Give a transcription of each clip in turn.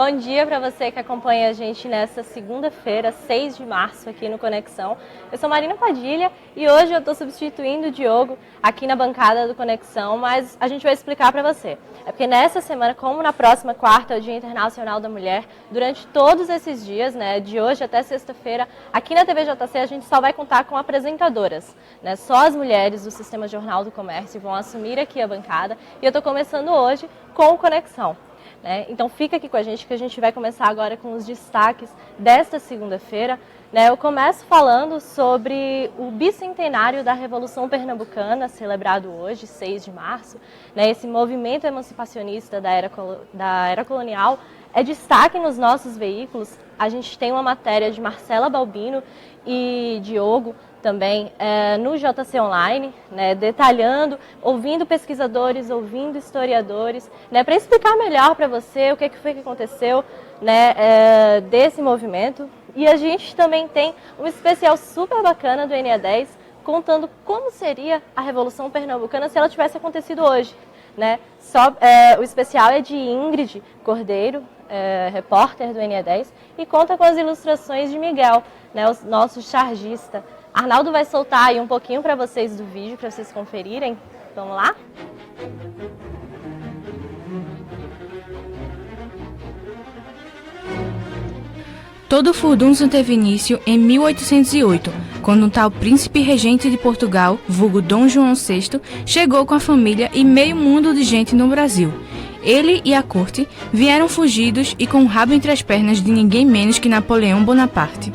Bom dia para você que acompanha a gente nessa segunda-feira, 6 de março, aqui no Conexão. Eu sou Marina Padilha e hoje eu estou substituindo o Diogo aqui na bancada do Conexão, mas a gente vai explicar para você. É porque nessa semana, como na próxima quarta é o Dia Internacional da Mulher, durante todos esses dias, né, de hoje até sexta-feira, aqui na TVJC a gente só vai contar com apresentadoras, né? Só as mulheres do Sistema Jornal do Comércio vão assumir aqui a bancada e eu estou começando hoje com o Conexão. Então fica aqui com a gente que a gente vai começar agora com os destaques desta segunda-feira. Eu começo falando sobre o bicentenário da Revolução Pernambucana, celebrado hoje, 6 de março. Esse movimento emancipacionista da era colonial é destaque nos nossos veículos. A gente tem uma matéria de Marcela Balbino e Diogo também no JC Online, detalhando, ouvindo pesquisadores, ouvindo historiadores, para explicar melhor para você o que foi que aconteceu desse movimento. E a gente também tem um especial super bacana do NE10, contando como seria a Revolução Pernambucana se ela tivesse acontecido hoje. O especial é de Ingrid Cordeiro, repórter do NE10, e conta com as ilustrações de Miguel, o nosso chargista. Arnaldo vai soltar aí um pouquinho para vocês do vídeo, para vocês conferirem. Vamos lá? Todo o furdunço teve início em 1808, quando um tal príncipe regente de Portugal, vulgo Dom João VI, chegou com a família e meio mundo de gente no Brasil. Ele e a corte vieram fugidos e com o rabo entre as pernas de ninguém menos que Napoleão Bonaparte.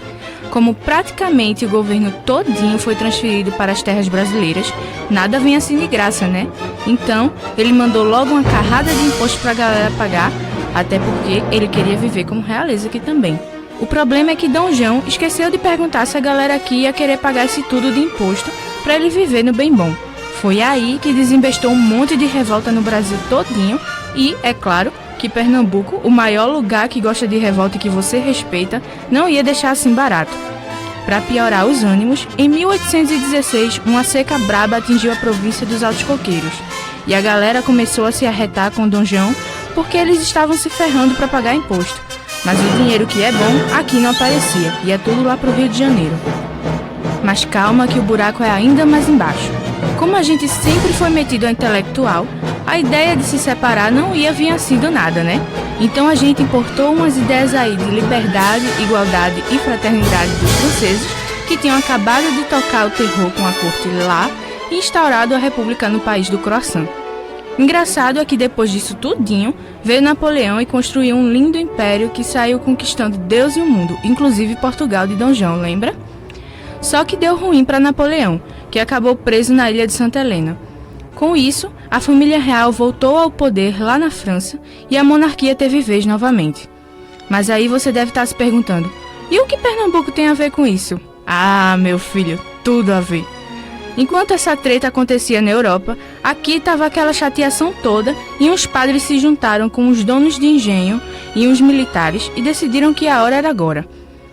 Como praticamente o governo todinho foi transferido para as terras brasileiras, nada vem assim de graça, né? Então, ele mandou logo uma carrada de imposto para a galera pagar, até porque ele queria viver como realeza aqui também. O problema é que Dom João esqueceu de perguntar se a galera aqui ia querer pagar esse tudo de imposto para ele viver no bem bom. Foi aí que desembestou um monte de revolta no Brasil todinho e, é claro, que Pernambuco, o maior lugar que gosta de revolta e que você respeita, não ia deixar assim barato. Para piorar os ânimos, em 1816, uma seca braba atingiu a província dos Altos Coqueiros, e a galera começou a se arretar com Dom João porque eles estavam se ferrando para pagar imposto. Mas o dinheiro que é bom, aqui não aparecia, e é tudo lá pro Rio de Janeiro. Mas calma que o buraco é ainda mais embaixo. Como a gente sempre foi metido a intelectual, a ideia de se separar não ia vir assim do nada, né? Então a gente importou umas ideias aí de liberdade, igualdade e fraternidade dos franceses, que tinham acabado de tocar o terror com a corte lá e instaurado a república no país do croissant. Engraçado é que depois disso tudinho, veio Napoleão e construiu um lindo império que saiu conquistando Deus e o mundo, inclusive Portugal de Dom João, lembra? Só que deu ruim para Napoleão, que acabou preso na ilha de Santa Helena. Com isso, a família real voltou ao poder lá na França e a monarquia teve vez novamente. Mas aí você deve estar se perguntando, e o que Pernambuco tem a ver com isso? Ah, meu filho, tudo a ver. Enquanto essa treta acontecia na Europa, aqui estava aquela chateação toda e uns padres se juntaram com os donos de engenho e uns militares e decidiram que a hora era agora.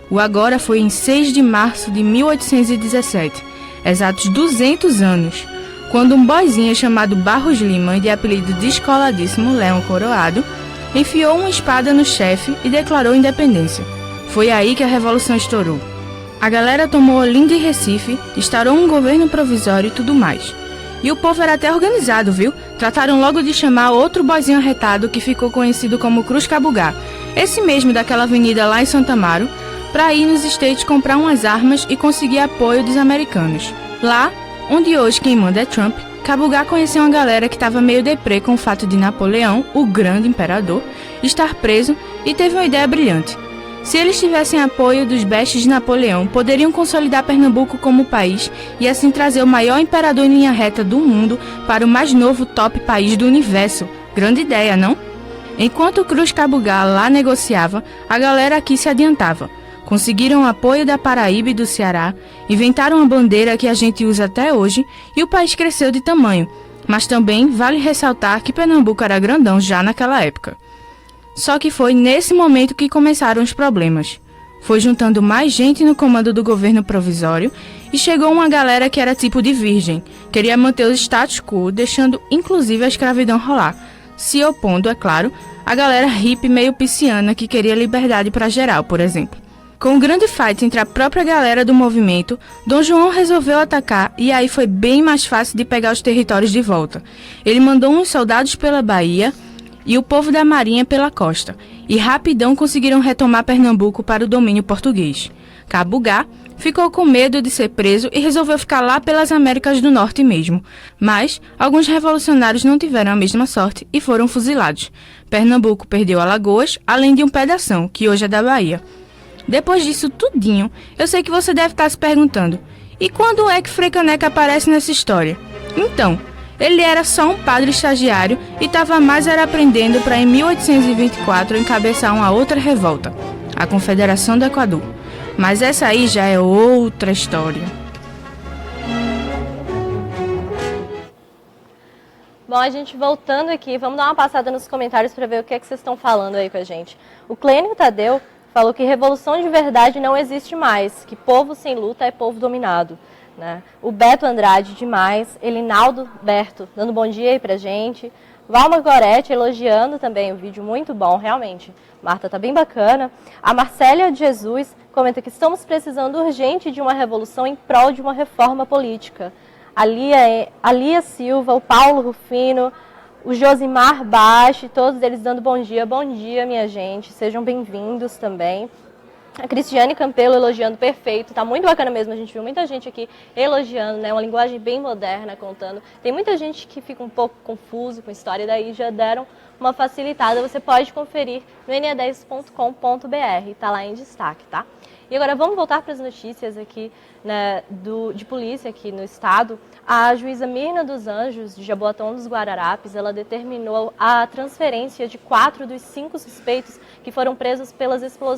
O agora foi em 6 de março de 1817, exatos 200 anos, quando um boizinho chamado Barros Lima, de apelido descoladíssimo Leão Coroado, enfiou uma espada no chefe e declarou independência. Foi aí que a Revolução estourou. A galera tomou Olinda e Recife, instaurou um governo provisório e tudo mais. E o povo era até organizado, viu? Trataram logo de chamar outro boizinho arretado que ficou conhecido como Cruz Cabugá, esse mesmo daquela avenida lá em Santa Amaro, para ir nos States comprar umas armas e conseguir apoio dos americanos. Lá, onde hoje quem manda é Trump, Cabugá conheceu uma galera que estava meio deprê com o fato de Napoleão, o grande imperador, estar preso e teve uma ideia brilhante. Se eles tivessem apoio dos bestes de Napoleão, poderiam consolidar Pernambuco como país e assim trazer o maior imperador em linha reta do mundo para o mais novo top país do universo. Grande ideia, não? Enquanto Cruz Cabugá lá negociava, a galera aqui se adiantava. Conseguiram o apoio da Paraíba e do Ceará, inventaram a bandeira que a gente usa até hoje e o país cresceu de tamanho. Mas também vale ressaltar que Pernambuco era grandão já naquela época. Só que foi nesse momento que começaram os problemas. Foi juntando mais gente no comando do governo provisório e chegou uma galera que era tipo de virgem, queria manter o status quo, deixando inclusive a escravidão rolar. se opondo, é claro, à galera hippie meio pisciana que queria liberdade para geral, por exemplo. Com um grande fight entre a própria galera do movimento, Dom João resolveu atacar e aí foi bem mais fácil de pegar os territórios de volta. Ele mandou uns soldados pela Bahia e o povo da Marinha pela costa, e rapidão conseguiram retomar Pernambuco para o domínio português. Cabugá ficou com medo de ser preso e resolveu ficar lá pelas Américas do Norte mesmo. Mas alguns revolucionários não tiveram a mesma sorte e foram fuzilados. Pernambuco perdeu Alagoas, além de um pedação, que hoje é da Bahia. Depois disso tudinho, eu sei que você deve estar se perguntando: e quando é que Frei Caneca aparece nessa história? Então, ele era só um padre estagiário e estava mais era aprendendo para em 1824 encabeçar uma outra revolta, a Confederação do Equador. Mas essa aí já é outra história. Bom, a gente voltando aqui, vamos dar uma passada nos comentários para ver o que é que vocês estão falando aí com a gente. O Clênio Tadeu falou que revolução de verdade não existe mais, que povo sem luta é povo dominado. Né? O Beto Andrade, demais. Elinaldo Berto, dando bom dia aí pra gente. Valma Goretti elogiando também o vídeo, muito bom, realmente. Marta, tá bem bacana. A Marcélia de Jesus comenta que estamos precisando urgente de uma revolução em prol de uma reforma política. A Lia Silva, o Paulo Rufino, o Josimar Bache, todos eles dando bom dia, minha gente. Sejam bem-vindos também. A Cristiane Campelo elogiando, perfeito, tá muito bacana mesmo, a gente viu muita gente aqui elogiando, né, uma linguagem bem moderna, contando. Tem muita gente que fica um pouco confuso com a história, e daí já deram uma facilitada, você pode conferir no ne10.com.br, tá lá em destaque, tá? E agora vamos voltar para as notícias aqui, né, de polícia aqui no estado. A juíza Mirna dos Anjos, de Jaboatão dos Guararapes, ela determinou a transferência de 4 dos 5 suspeitos que foram presos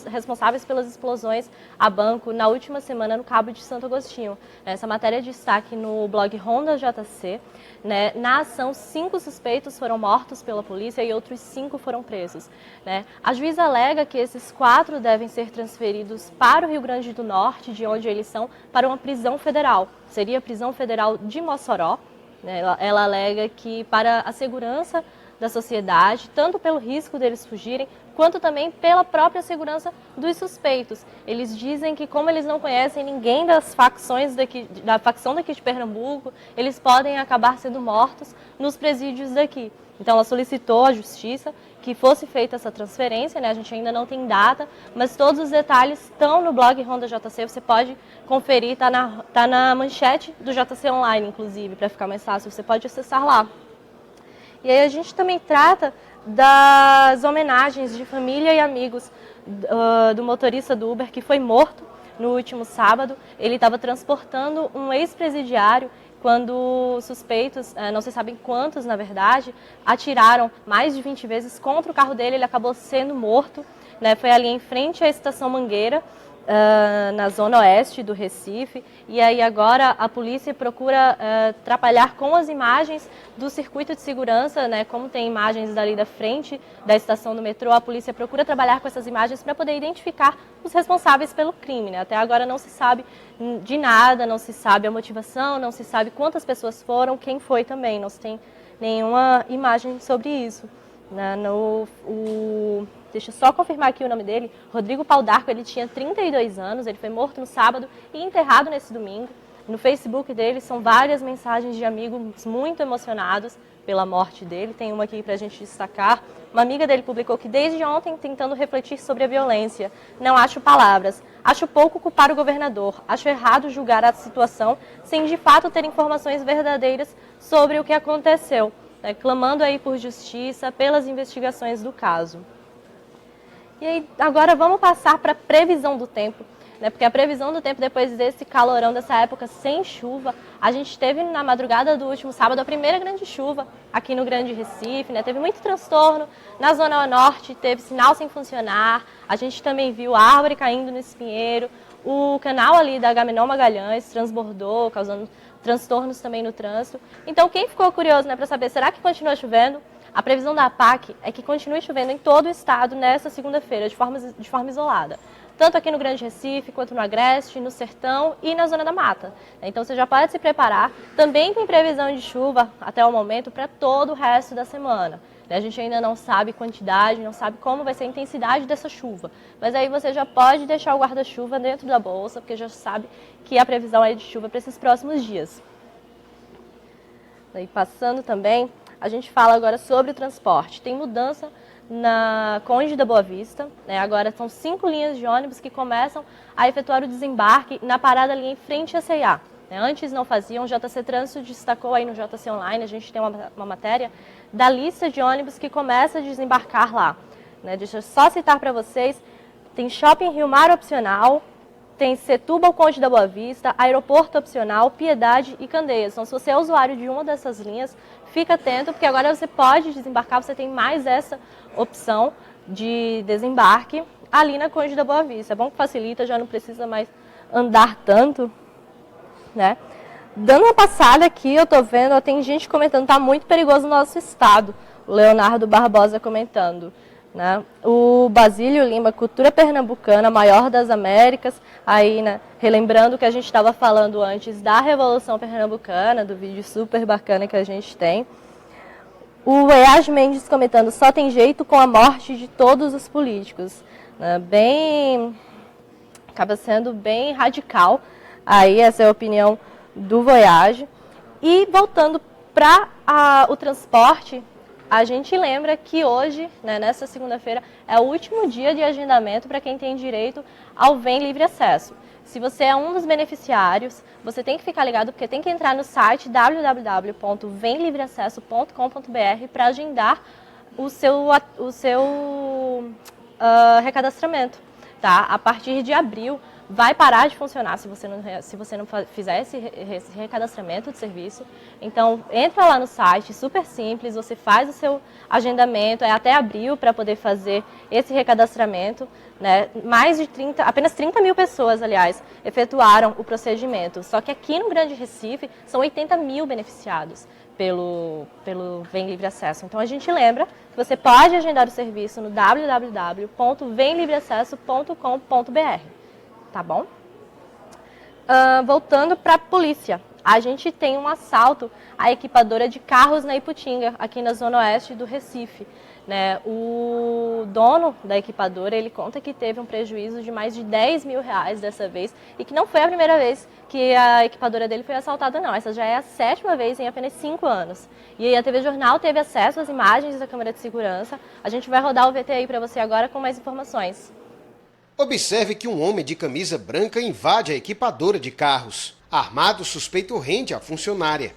responsáveis pelas explosões a banco na última semana no Cabo de Santo Agostinho. Essa matéria é destaque no blog Ronda JC. Né? Na ação, 5 suspeitos foram mortos pela polícia e outros 5 foram presos. Né? A juíza alega que esses 4 devem ser transferidos para o Rio Grande do Norte, de onde eles são, para uma prisão federal. Seria a prisão federal de Mossoró. Né? Ela alega que para a segurança da sociedade, tanto pelo risco deles fugirem, quanto também pela própria segurança dos suspeitos. Eles dizem que como eles não conhecem ninguém das facções da facção daqui de Pernambuco, eles podem acabar sendo mortos nos presídios daqui. Então ela solicitou à justiça que fosse feita essa transferência, né? A gente ainda não tem data, mas todos os detalhes estão no blog Ronda JC, você pode conferir, tá na manchete do JC Online, inclusive, para ficar mais fácil, você pode acessar lá. E aí a gente também trata das homenagens de família e amigos do motorista do Uber que foi morto no último sábado. Ele estava transportando um ex-presidiário quando suspeitos, não se sabem quantos na verdade, atiraram mais de 20 vezes contra o carro dele. Ele acabou sendo morto, né? Foi ali em frente à Estação Mangueira, na zona oeste do Recife, e aí agora a polícia procura trabalhar com as imagens do circuito de segurança, né, como tem imagens dali da frente da estação do metrô, a polícia procura trabalhar com essas imagens para poder identificar os responsáveis pelo crime. Né? Até agora não se sabe de nada, não se sabe a motivação, não se sabe quantas pessoas foram, quem foi também, não se tem nenhuma imagem sobre isso. Deixa eu só confirmar aqui o nome dele. Rodrigo Pau d'Arco, ele tinha 32 anos, ele foi morto no sábado e enterrado nesse domingo. No Facebook dele são várias mensagens de amigos muito emocionados pela morte dele. Tem uma aqui pra gente destacar. Uma amiga dele publicou que desde ontem tentando refletir sobre a violência. Não acho palavras. Acho pouco culpar o governador. Acho errado julgar a situação sem de fato ter informações verdadeiras sobre o que aconteceu. Clamando aí por justiça, pelas investigações do caso. E aí, agora vamos passar para a previsão do tempo, né? Porque a previsão do tempo, depois desse calorão, dessa época sem chuva, a gente teve na madrugada do último sábado a primeira grande chuva aqui no Grande Recife, né? Teve muito transtorno, na Zona Norte teve sinal sem funcionar, a gente também viu árvore caindo no espinheiro, o canal ali da Agamenon Magalhães transbordou, causando transtornos também no trânsito. Então, quem ficou curioso, né, para saber, será que continua chovendo? A previsão da APAC é que continue chovendo em todo o estado nesta segunda-feira, de forma isolada. Tanto aqui no Grande Recife, quanto no Agreste, no Sertão e na Zona da Mata. Então você já pode se preparar. Também tem previsão de chuva, até o momento, para todo o resto da semana. A gente ainda não sabe quantidade, não sabe como vai ser a intensidade dessa chuva. Mas aí você já pode deixar o guarda-chuva dentro da bolsa, porque já sabe que a previsão é de chuva para esses próximos dias. Daí passando também, a gente fala agora sobre o transporte. Tem mudança na Conde da Boa Vista, né? Agora são 5 linhas de ônibus que começam a efetuar o desembarque na parada ali em frente à C&A. Antes não faziam, o JC Trânsito destacou aí no JC Online, a gente tem uma matéria da lista de ônibus que começa a desembarcar lá. Deixa eu só citar para vocês, tem Shopping Rio Mar opcional, tem Setúbal Conde da Boa Vista, Aeroporto opcional, Piedade e Candeias. Então, se você é usuário de uma dessas linhas, fica atento, porque agora você pode desembarcar, você tem mais essa opção de desembarque ali na Conde da Boa Vista. É bom que facilita, já não precisa mais andar tanto, né? Dando uma passada aqui, eu tô vendo, tem gente comentando, tá muito perigoso no nosso estado. O Leonardo Barbosa comentando, né? O Basílio Lima, cultura pernambucana, maior das Américas, aí, né, relembrando o que a gente estava falando antes da Revolução Pernambucana, do vídeo super bacana que a gente tem. O Eas Mendes comentando, só tem jeito com a morte de todos os políticos, né? Acaba sendo bem radical. Aí essa é a opinião do Voyage. E voltando para o transporte, a gente lembra que hoje, né, nessa segunda-feira, é o último dia de agendamento para quem tem direito ao Vem Livre Acesso. Se você é um dos beneficiários, você tem que ficar ligado, porque tem que entrar no site www.vemlivreacesso.com.br para agendar o seu recadastramento. Tá? A partir de abril, vai parar de funcionar se você não fizer esse recadastramento de serviço. Então, entra lá no site, super simples, você faz o seu agendamento, é até abril para poder fazer esse recadastramento, né? Apenas 30 mil pessoas, aliás, efetuaram o procedimento. Só que aqui no Grande Recife, são 80 mil beneficiados pelo Vem Livre Acesso. Então, a gente lembra que você pode agendar o serviço no www.vemlivreacesso.com.br. Tá bom? Voltando para a polícia, a gente tem um assalto à equipadora de carros na Iputinga, aqui na zona oeste do Recife, né? O dono da equipadora, ele conta que teve um prejuízo de mais de 10 mil reais dessa vez, e que não foi a primeira vez que a equipadora dele foi assaltada, não. Essa já é a 7ª vez em apenas 5 anos. E aí a TV Jornal teve acesso às imagens da câmera de segurança. A gente vai rodar o VT aí para você agora com mais informações. Observe que um homem de camisa branca invade a equipadora de carros. Armado, o suspeito rende a funcionária.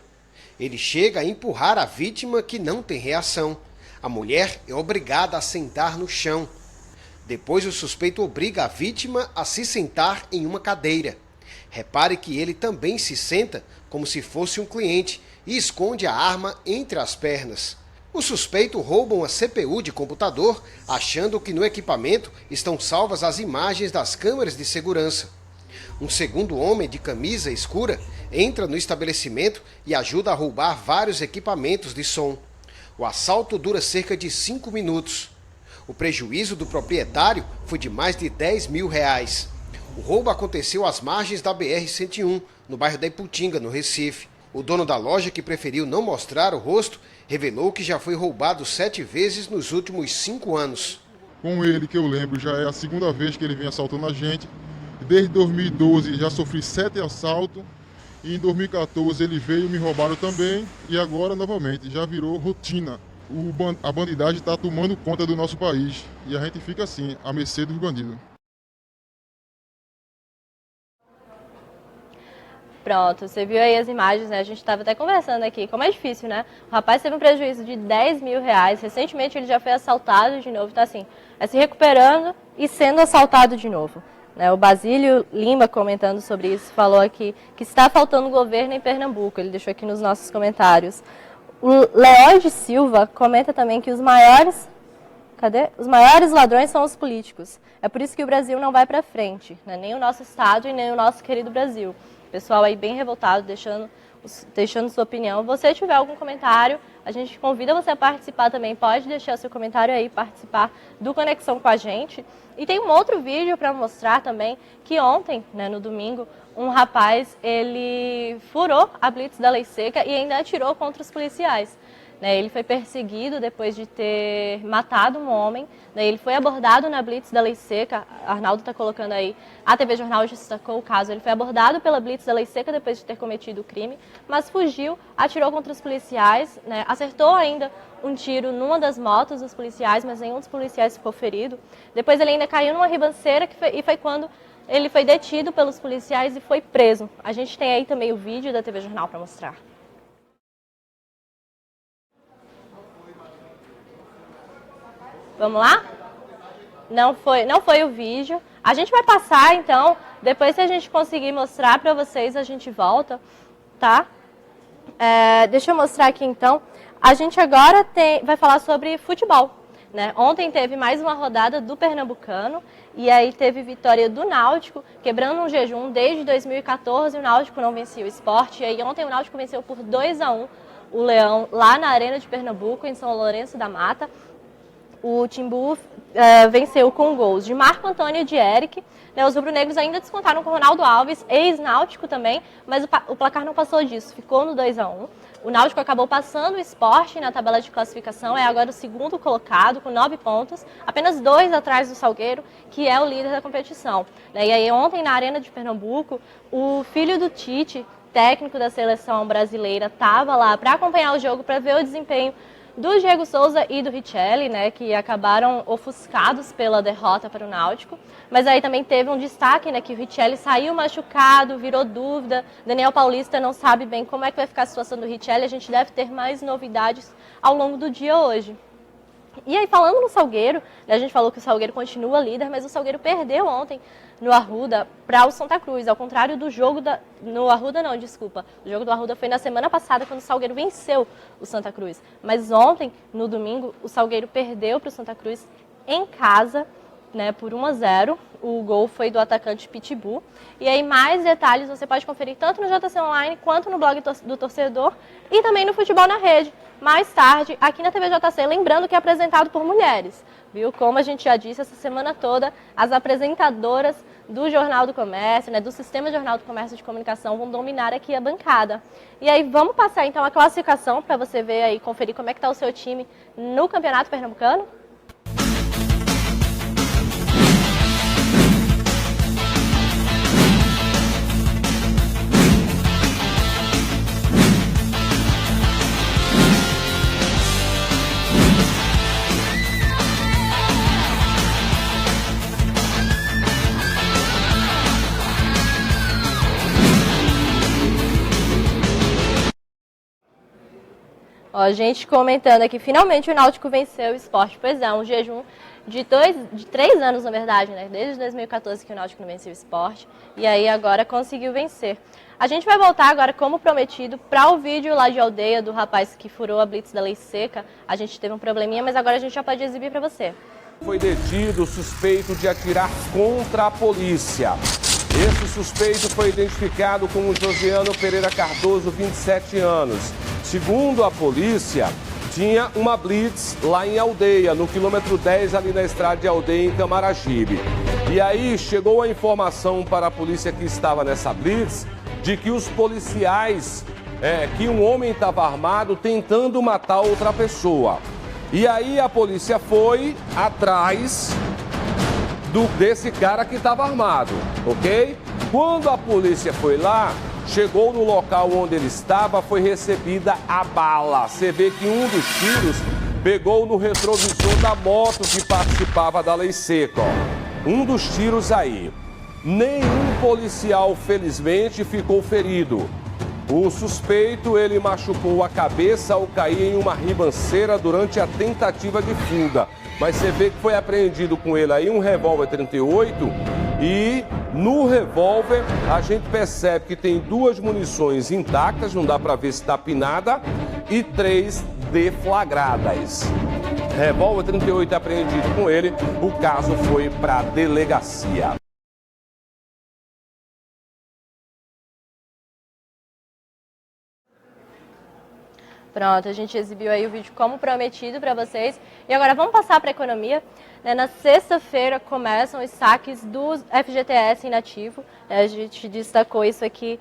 Ele chega a empurrar a vítima, que não tem reação. A mulher é obrigada a sentar no chão. Depois, o suspeito obriga a vítima a se sentar em uma cadeira. Repare que ele também se senta como se fosse um cliente e esconde a arma entre as pernas. O suspeito rouba uma CPU de computador, achando que no equipamento estão salvas as imagens das câmeras de segurança. Um segundo homem de camisa escura entra no estabelecimento e ajuda a roubar vários equipamentos de som. O assalto dura cerca de 5 minutos. O prejuízo do proprietário foi de mais de 10 mil reais. O roubo aconteceu às margens da BR-101, no bairro da Iputinga, no Recife. O dono da loja, que preferiu não mostrar o rosto, revelou que já foi roubado 7 vezes nos últimos 5 anos. Com ele, que eu lembro, já é a 2ª vez que ele vem assaltando a gente. Desde 2012 já sofri 7 assaltos. E em 2014 ele veio, me roubaram também. E agora, novamente, já virou rotina. A bandidagem está tomando conta do nosso país. E a gente fica assim, à mercê dos bandidos. Pronto, você viu aí as imagens, né? A gente estava até conversando aqui, como é difícil, né? O rapaz teve um prejuízo de 10 mil reais, recentemente ele já foi assaltado de novo, tá assim, se recuperando e sendo assaltado de novo. Né? O Basílio Lima, comentando sobre isso, falou aqui que está faltando governo em Pernambuco, ele deixou aqui nos nossos comentários. O Leóide Silva comenta também que os maiores ladrões são os políticos. É por isso que o Brasil não vai para frente, né? Nem o nosso estado e nem o nosso querido Brasil. Pessoal aí bem revoltado, deixando sua opinião. Se você tiver algum comentário, a gente convida você a participar também. Pode deixar seu comentário aí, participar do Conexão com a gente. E tem um outro vídeo para mostrar também, que ontem, né, no domingo, um rapaz, ele furou a blitz da Lei Seca e ainda atirou contra os policiais. né? Ele foi perseguido depois de ter matado um homem, né? Ele foi abordado na Blitz da Lei Seca, Arnaldo está colocando aí, a TV Jornal já destacou o caso, ele foi abordado pela Blitz da Lei Seca depois de ter cometido o crime, mas fugiu, atirou contra os policiais, né? Acertou ainda um tiro numa das motos dos policiais, mas nenhum dos policiais ficou ferido. Depois ele ainda caiu numa ribanceira e foi quando ele foi detido pelos policiais e foi preso. A gente tem aí também o vídeo da TV Jornal para mostrar. Vamos lá? Não foi o vídeo. A gente vai passar, então, depois se a gente conseguir mostrar para vocês, a gente volta, tá? Deixa eu mostrar aqui, então. A gente agora vai falar sobre futebol, né? Ontem teve mais uma rodada do Pernambucano e aí teve vitória do Náutico, quebrando um jejum desde 2014, o Náutico não vencia o Sport. E aí ontem o Náutico venceu por 2-1 o Leão lá na Arena de Pernambuco, em São Lourenço da Mata. O Timbu venceu com gols de Marco Antônio e de Eric. Né, os rubro-negros ainda descontaram com Ronaldo Alves, ex-Náutico também, mas o placar não passou disso, ficou no 2-1. O Náutico acabou passando o Sport na tabela de classificação, é agora o segundo colocado, com 9 pontos, apenas 2 atrás do Salgueiro, que é o líder da competição. Né, e aí ontem na Arena de Pernambuco, o filho do Tite, técnico da seleção brasileira, estava lá para acompanhar o jogo, para ver o desempenho do Diego Souza e do Richelli, né, que acabaram ofuscados pela derrota para o Náutico. Mas aí também teve um destaque, né, que o Richelli saiu machucado, virou dúvida. Daniel Paulista não sabe bem como é que vai ficar a situação do Richelli. A gente deve ter mais novidades ao longo do dia hoje. E aí, falando no Salgueiro, né, a gente falou que o Salgueiro continua líder, mas o Salgueiro perdeu ontem no Arruda para o Santa Cruz, ao contrário do jogo no Arruda não, desculpa. O jogo do Arruda foi na semana passada, quando o Salgueiro venceu o Santa Cruz. Mas ontem, no domingo, o Salgueiro perdeu para o Santa Cruz em casa, né, por 1-0. O gol foi do atacante Pitbull. E aí mais detalhes você pode conferir tanto no JC Online quanto no blog do torcedor e também no Futebol na Rede, mais tarde aqui na TV JC, lembrando que é apresentado por mulheres, viu? Como a gente já disse, essa semana toda as apresentadoras do Jornal do Comércio, né, do Sistema Jornal do Comércio de Comunicação vão dominar aqui a bancada. E aí vamos passar então a classificação para você ver aí, conferir como é que está o seu time no Campeonato Pernambucano. Ó, gente comentando aqui, finalmente o Náutico venceu o Sport. Pois é, um jejum de 3 anos, na verdade, né? Desde 2014 que o Náutico não venceu o Sport. E aí agora conseguiu vencer. A gente vai voltar agora, como prometido, para o vídeo lá de Aldeia do rapaz que furou a Blitz da Lei Seca. A gente teve um probleminha, mas agora a gente já pode exibir para você. Foi detido suspeito de atirar contra a polícia. Esse suspeito foi identificado como Josiano Pereira Cardoso, 27 anos. Segundo a polícia, tinha uma blitz lá em Aldeia, no quilômetro 10, ali na estrada de Aldeia, em Camaragibe. E aí chegou a informação para a polícia que estava nessa blitz de que os policiais, que um homem estava armado tentando matar outra pessoa. E aí a polícia foi atrás desse cara que estava armado, ok? Quando a polícia foi lá, chegou no local onde ele estava, foi recebida a bala. Você vê que um dos tiros pegou no retrovisor da moto que participava da Lei Seca, ó. Um dos tiros aí. Nenhum policial, felizmente, ficou ferido. O suspeito, ele machucou a cabeça ao cair em uma ribanceira durante a tentativa de fuga. Mas você vê que foi apreendido com ele aí um revólver 38 e no revólver a gente percebe que tem 2 munições intactas, não dá para ver se está pinada, e 3 deflagradas. Revólver 38 apreendido com ele, o caso foi para a delegacia. Pronto, a gente exibiu aí o vídeo como prometido para vocês. E agora vamos passar para a economia. Na sexta-feira começam os saques do FGTS inativo. A gente destacou isso aqui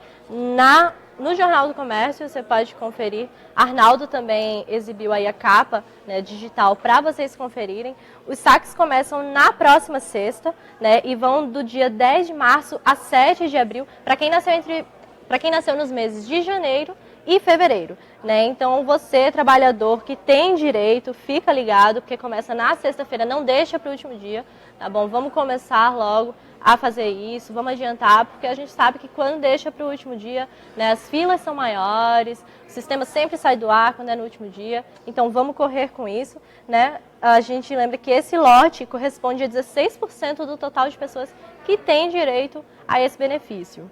no Jornal do Comércio você pode conferir. Arnaldo também exibiu aí a capa, né, digital para vocês conferirem. Os saques começam na próxima sexta, né, e vão do dia 10 de março a 7 de abril, para quem nasceu nos meses de janeiro e fevereiro, né? Então você, trabalhador que tem direito, fica ligado, porque começa na sexta-feira, não deixa para o último dia, tá bom? Vamos começar logo a fazer isso, vamos adiantar, porque a gente sabe que quando deixa para o último dia, né, as filas são maiores, o sistema sempre sai do ar quando é no último dia, então vamos correr com isso, né? A gente lembra que esse lote corresponde a 16% do total de pessoas que têm direito a esse benefício.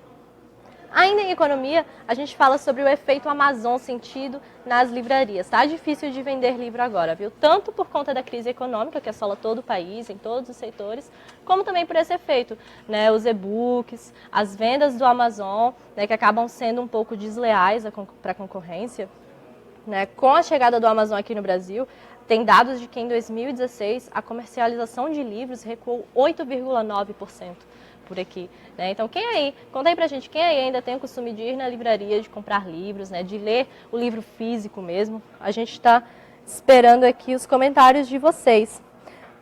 Ainda em economia, a gente fala sobre o efeito Amazon sentido nas livrarias. Tá difícil de vender livro agora, viu? Tanto por conta da crise econômica, que assola todo o país, em todos os setores, como também por esse efeito, né? Os e-books, as vendas do Amazon, né, que acabam sendo um pouco desleais para a concorrência. Né? Com a chegada do Amazon aqui no Brasil, tem dados de que em 2016 a comercialização de livros recuou 8,9%. Por aqui, né? Então conta aí pra gente, quem aí ainda tem o costume de ir na livraria, de comprar livros, né? De ler o livro físico mesmo. A gente está esperando aqui os comentários de vocês.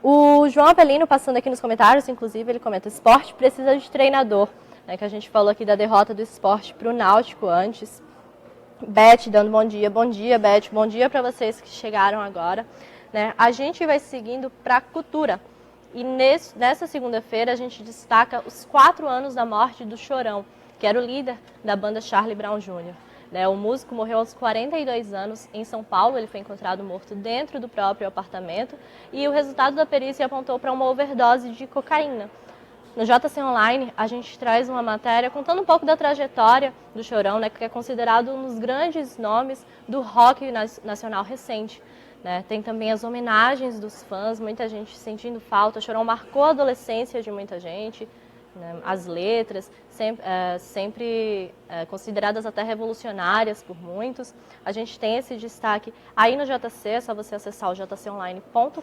O João Apelino, passando aqui nos comentários, inclusive, ele comenta: esporte precisa de treinador, né? Que a gente falou aqui da derrota do esporte para o Náutico antes. Beth dando bom dia, Beth, bom dia para vocês que chegaram agora, né? A gente vai seguindo para a cultura. E nessa segunda-feira a gente destaca os 4 anos da morte do Chorão, que era o líder da banda Charlie Brown Jr. O músico morreu aos 42 anos em São Paulo, ele foi encontrado morto dentro do próprio apartamento e o resultado da perícia apontou para uma overdose de cocaína. No JC Online a gente traz uma matéria contando um pouco da trajetória do Chorão, né, que é considerado um dos grandes nomes do rock nacional recente. Né? Tem também as homenagens dos fãs, muita gente sentindo falta. O Chorão marcou a adolescência de muita gente, né? As letras, sempre consideradas até revolucionárias por muitos. A gente tem esse destaque aí no JC, é só você acessar o jconline.com.br.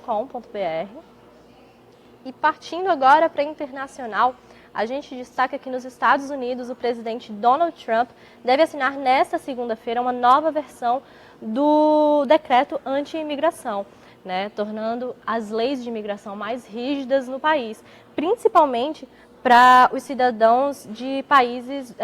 E partindo agora para internacional, a gente destaca que nos Estados Unidos o presidente Donald Trump deve assinar nesta segunda-feira uma nova versão do decreto anti-imigração, né, tornando as leis de imigração mais rígidas no país, principalmente para os cidadãos de países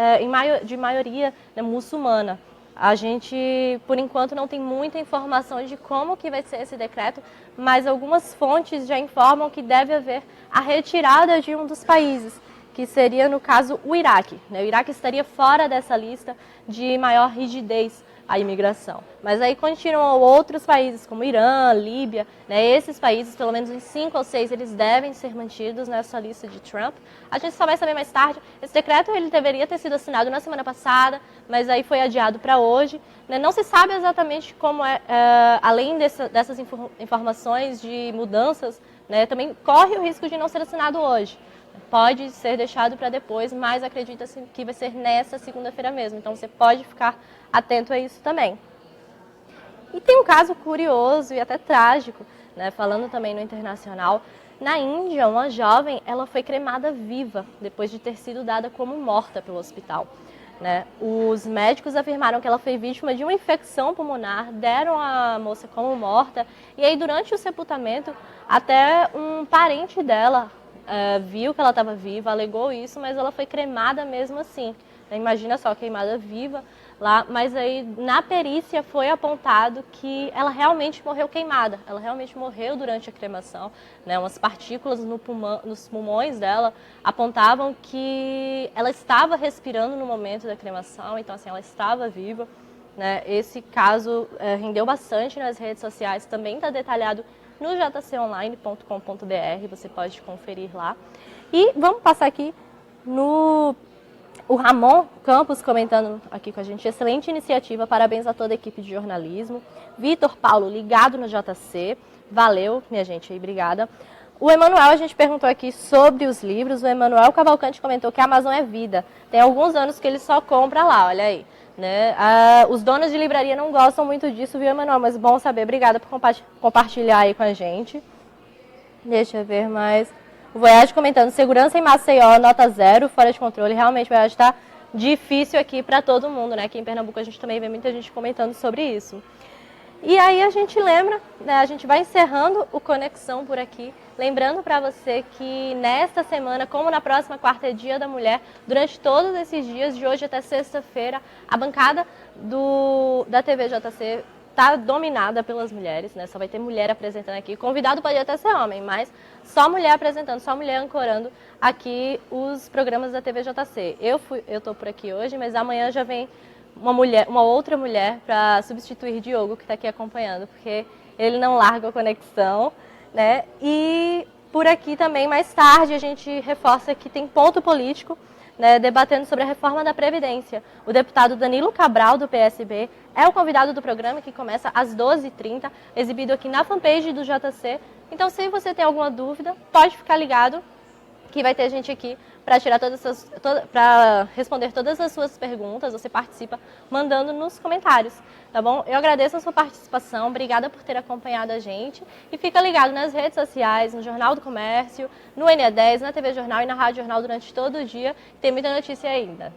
de maioria, né, muçulmana. A gente, por enquanto, não tem muita informação de como que vai ser esse decreto, mas algumas fontes já informam que deve haver a retirada de um dos países, que seria, no caso, o Iraque. Né? O Iraque estaria fora dessa lista de maior rigidez à imigração. Mas aí continuam outros países, como Irã, Líbia, né? Esses países, pelo menos uns 5 ou 6, eles devem ser mantidos nessa lista de Trump. A gente só vai saber mais tarde. Esse decreto ele deveria ter sido assinado na semana passada, mas aí foi adiado para hoje. Né? Não se sabe exatamente como além dessas informações de mudanças, né? Também corre o risco de não ser assinado hoje. Pode ser deixado para depois, mas acredita-se que vai ser nessa segunda-feira mesmo. Então você pode ficar atento a isso também. E tem um caso curioso e até trágico, né? Falando também no internacional. Na Índia, uma jovem ela foi cremada viva depois de ter sido dada como morta pelo hospital. Né? Os médicos afirmaram que ela foi vítima de uma infecção pulmonar, deram a moça como morta. E aí, durante o sepultamento, até um parente dela viu que ela estava viva, alegou isso, mas ela foi cremada mesmo assim. Imagina só, queimada viva lá, mas aí na perícia foi apontado que ela realmente morreu queimada, ela realmente morreu durante a cremação, né? Umas partículas nos pulmões dela apontavam que ela estava respirando no momento da cremação, então assim, ela estava viva, né? Esse caso rendeu bastante nas redes sociais, também está detalhado no jconline.com.br, você pode conferir lá. E vamos passar aqui no... O Ramon Campos comentando aqui com a gente: excelente iniciativa, parabéns a toda a equipe de jornalismo. Vitor Paulo, ligado no JC, valeu, minha gente, aí, obrigada. O Emanuel, a gente perguntou aqui sobre os livros, o Emanuel Cavalcante comentou que a Amazon é vida, tem alguns anos que ele só compra lá, olha aí. Né? Os donos de livraria não gostam muito disso, viu, Emanuel? Mas bom saber, obrigada por compartilhar aí com a gente. Deixa eu ver mais. O Voyage comentando: segurança em Maceió, nota 0, fora de controle. Realmente o Voyage está difícil aqui para todo mundo, né? Aqui em Pernambuco a gente também vê muita gente comentando sobre isso. E aí a gente lembra, né, a gente vai encerrando o Conexão por aqui, lembrando para você que nesta semana, como na próxima quarta é Dia da Mulher, durante todos esses dias, de hoje até sexta-feira, a bancada da TVJC está dominada pelas mulheres, né? Só vai ter mulher apresentando aqui. Convidado pode até ser homem, mas só mulher apresentando, só mulher ancorando aqui os programas da TVJC. Eu tô por aqui hoje, mas amanhã já vem uma outra mulher para substituir Diogo, que está aqui acompanhando, porque ele não larga a conexão, né? E por aqui também, mais tarde, a gente reforça que tem ponto político, né, debatendo sobre a reforma da Previdência. O deputado Danilo Cabral, do PSB, é o convidado do programa, que começa às 12h30, exibido aqui na fanpage do JC. Então, se você tem alguma dúvida, pode ficar ligado, que vai ter gente aqui para tirar para responder todas as suas perguntas. Você participa mandando nos comentários, tá bom? Eu agradeço a sua participação, obrigada por ter acompanhado a gente e fica ligado nas redes sociais, no Jornal do Comércio, no NE10, na TV Jornal e na Rádio Jornal durante todo o dia, tem muita notícia ainda.